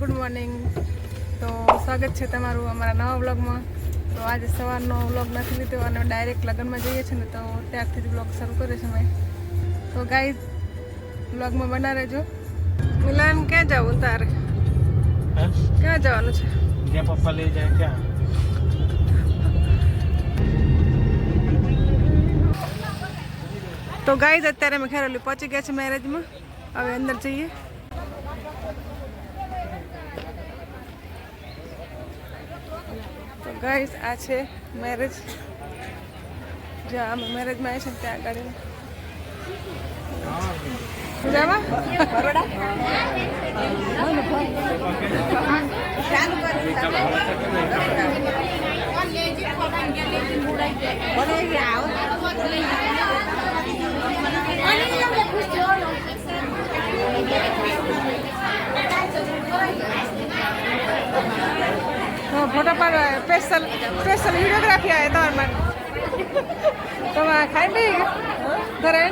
Good morning. તો સ્વાગત છે તમારું અમારા નવા વ્લોગમાં. તો આજે સવારનો વ્લોગ નથી લીધો અને ડાયરેક્ટ લગ્નમાં જઈએ છીએ ને, તો ત્યારથી જ વ્લોગ શરૂ કરે છે મેં. તો ગાઈઝ વ્લોગમાં બના રહેજો. મિલાન ક્યાં જવું તારે? ક્યાં જવાનું છે? જ્યાં પપ્પા લઈ જાય ક્યાં? તો ગાઈઝ અત્યારે અમે ખેરાલી પહોંચી ગયા છે મેરેજમાં. હવે અંદર જઈએ. તો ગાઈઝ આ છે મેરેજ, જ્યાં અમે મેરેજમાં આવ્યા છે ત્યાં આગળ. મજામાં? ફોટો પાડવા સ્પેશિયલ વિડીયોગ્રાફી આવે તમારા માટે. તમે ખાઈ લઈ ઘરે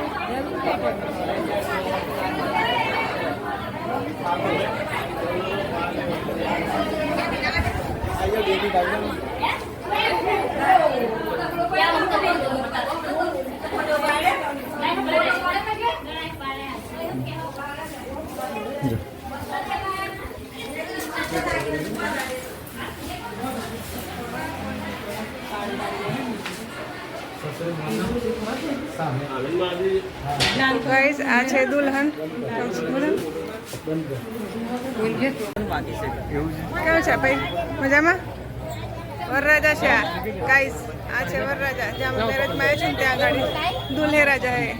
ગાઈસ આ છે દુલ્હન. કેવું છે ભાઈ? મજામાં? વરરાજા છે આ. ગાઈસ આ છે વરરાજા, જ્યાં મેરેજમાં આવ્યા છે ને ત્યાં આગળ દુલ્હે રાજા હે.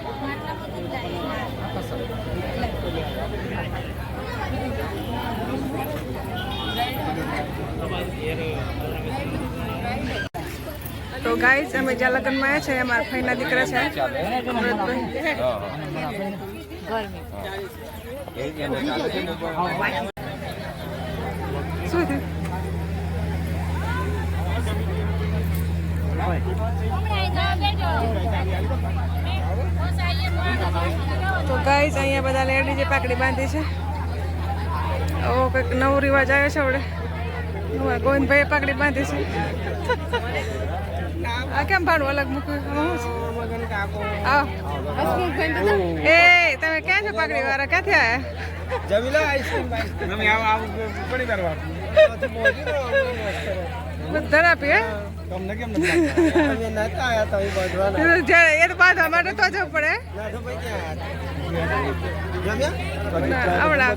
તો ગાઈસ અમે જ્યાં લગ્નમાં આવ્યા છે અમારા ભાઈના દીકરા છે. શું થયું? તો ગાઈસ અહીંયા બધા લેડીઝે પાકડી બાંધી છે. ઓ કંઈક નવો રિવાજ આવ્યો છે આપણે. ગોવિંદભાઈએ પાકડી બાંધી છે. આ કેમ ભાડું અલગ મૂક્યું? એ તમે ક્યાં છો? પાકડી વાળા ક્યાંથી આવ્યા? જમીલા આઈસ્ક્રીમ અમે આવ પડી કરવા બધા આપી હે તમને કેમ નથી અમે નતા આયા તો બાંધવાના એ તો બાંધવા માટે તો જવું પડે. ના તો ભાઈ ક્યાં જમ્યા આવડા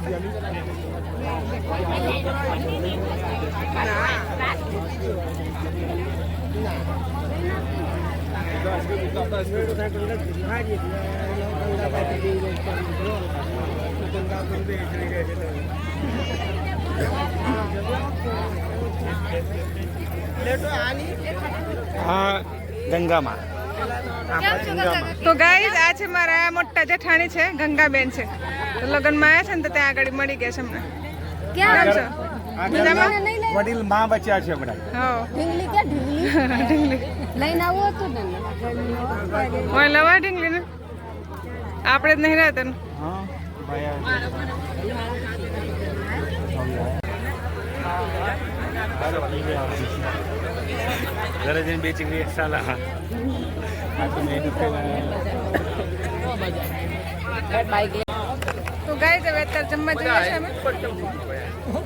હા ગંગામાં. તો ગાઈઝ આ છે મારા મોટા જેઠાણી છે, ગંગાબેન છે. તો લગ્નમાં આવ્યા છે ને તો ત્યાં આગળ મળી ગયા છે અમને. કેમ છો? વડીલ માં બચ્યા છે બધા. હા ઢીંગલી કે ઢીંગલી લઈને આવું હતું ને ઓય લવા ઢીંગલી ને આપણે જ નહીં રહેતા ને. હા ભાઈ ઘરે જઈને બે ચીકડી એક સાલા આ તો મેં તો ગાઈઝ હવે અત્યારે જમવા જઈએ છે અમે.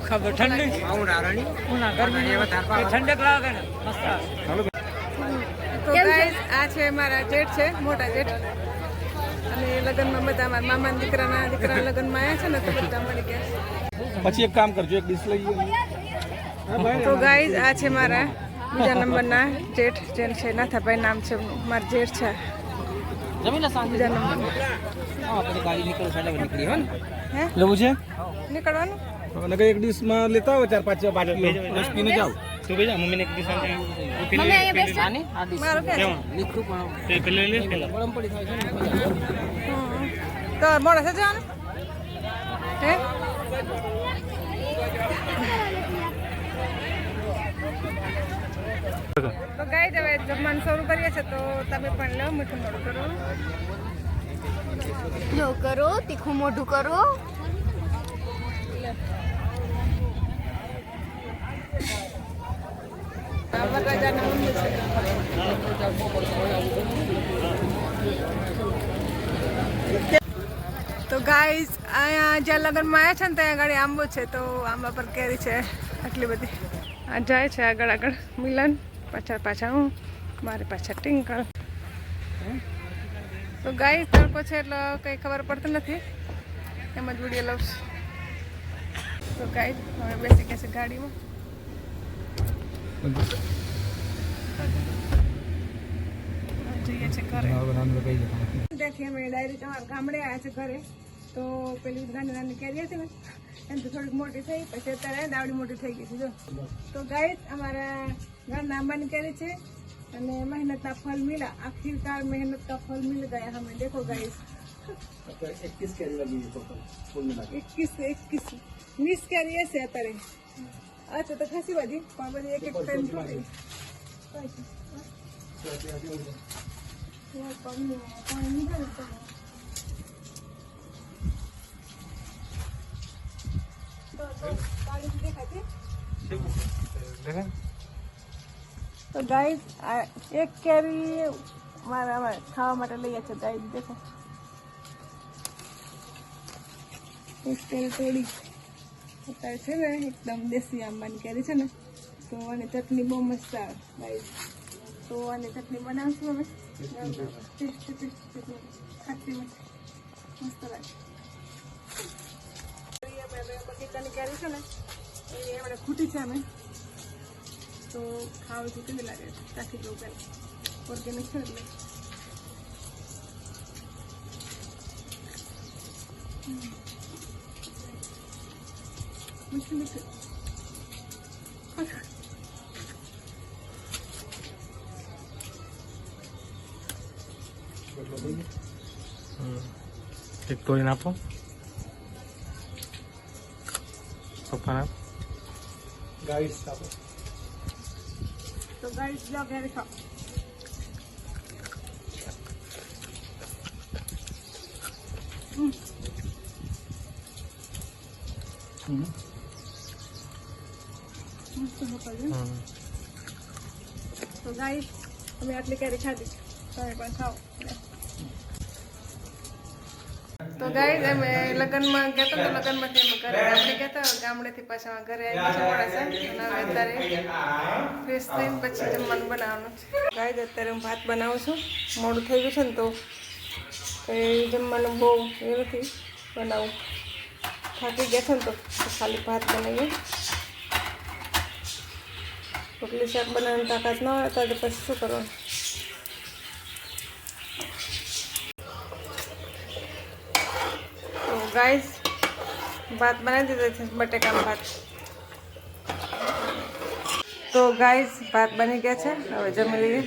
ખબર ઠંડી આવું રાણી ઉના ગરમી ઠંડક લાગે ને મસ્ત. તો ગાઈઝ આ છે મારા જેઠ છે, મોટા જેઠ. અને લગ્નમાં બધા મારા મામાના દીકરાના લગ્નમાં આવ્યા છે ને તો બધા મળી ગયા. પછી એક કામ કરજો, એક ડીશ લઈ તો ગાઈઝ આ છે મારા બીજા નંબરના જેઠ, જેમ છે નાથાભાઈ નામ છે મારા જેઠ છે. બીજા નંબર હે લેવું છે નીકળવાનું. નકર એક ડીશ માં લેતા હોય 4-5 બાટલી 10 પીને જાવ. તું બેજા મમ્મીને એક ડીશ મમ્મી અહીંયા બેસજો. મારું કે લીકરું પણ તે પેલે લે પેલા ગરમ પડી થાય છે. તો મોડા છે જવાનું હે. તો ગાઈઝ હવે જમવાનું શરૂ કરીએ છીએ. તો તમે પણ લો, મીઠું મોડું કરો. લો કરો, તીખું મોઢું કરો. વરરાજાના મંદિર છે. તો ગાઈઝ અહીંયા જ્યાં લગ્નમાં આવ્યા છે ને ત્યાં આગળ આંબો છે. તો આંબા પર કેરી છે આટલી બધી. આ જાય છે આગળ મિલન, પાછળ હું, મારી પાછળ ટિંકલ. તો ગાઈઝ તડકો છે એટલે કંઈ ખબર પડતી નથી, એમ જ વિડીયો લઉં છું. તો ગાઈઝ હવે બેસી ગયા છે ગાડીમાં. જઈએ છે ઘરે. ત્યાંથી અમે ડાયરેક્ટ અમારા ગામડે આવ્યા છે ઘરે. તો પેલી નાની કેરી હતી ને એમ તો થોડીક મોટી થઈ, પછી અત્યારે દાવડી મોટી થઈ ગઈ છે. જો તો ગાઈસ અમારા ઘરના આંબાની કેરી છે અને મહેનતના ફલ મિલા. આખिरकार मेहनत का फल मिल गया हमें. देखो गाइस 21 कैरी लगी है टोटल फुल मिला के 21 20 कैरी है અત્યારે. अच्छा तो खासी बધી પણ બધી એક ટાઈમ થોડી તો ગાઈસ એક કેરી મારા ખાવા માટે લઈએ છે. ગાઈસ દેખો એક કેરી તોડી અત્યારે છે ને એકદમ દેશી આંબાની કેરી છે ને. તો આની ચટણી બહુ મસ્ત આવે ગાઈસ. તો આની ચટણી બનાવશું અમે. ખાટી મસ્ત લાગે. બગીચાની કેરી છે ને એ આપણે ખૂટી છે અમે. તો ખાવાથી કેવી લાગે ચાખી જવું પહેલાં. ઓર્ગેનિક છે એટલે મીઠું મીઠું. એક તોડીને આપો પપ્પાને. ગાઈસ આપો. તો ગાઈસ જાઓ ઘરે ખાઓ. તો ગાઈસ અમે આટલી કેરી ખાધી, તમે પણ ખાઓ. તો ગાઈસ અમે લગ્નમાં ગયા તો લગ્નમાંથી અમે ઘરે ગામડે ગયા હતા. ગામડેથી પાછા ઘરે આવી છે મોડાસા. અને અત્યારે ફ્રેશ થઈને પછી જમવાનું બનાવવાનું છે. ગાઈસ અત્યારે હું ભાત બનાવું છું. મોડું થઈ ગયું છે ને તો કંઈ જમવાનું બહુ એ નથી બનાવું. થાકી ગયા છે ને તો ખાલી ભાત બનાવીએ. રોટલી શાક બનાવવાની તાકાત ન હોય તો પછી શું કરવાનું. તો ગાઈસ ભાત બનાવી દીધો છે, બટેકાનો ભાત. તો ગાઈસ ભાત બની ગયા છે, હવે જમી લઈએ.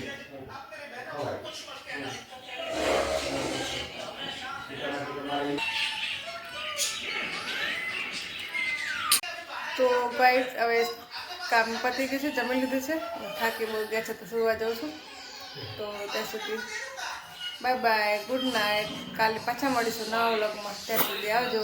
તો ગાઈસ હવે કામ પતી ગયું છે, જમી લીધું છે. થાકી બહુ ગયા છે તો સુવા જાઉં છું. તો ત્યાં સુધી બાય બાય, ગુડ નાઇટ. કાલે પાછા મળીશું નવા વ્લોગમાં. ત્યાં સુધી આવજો.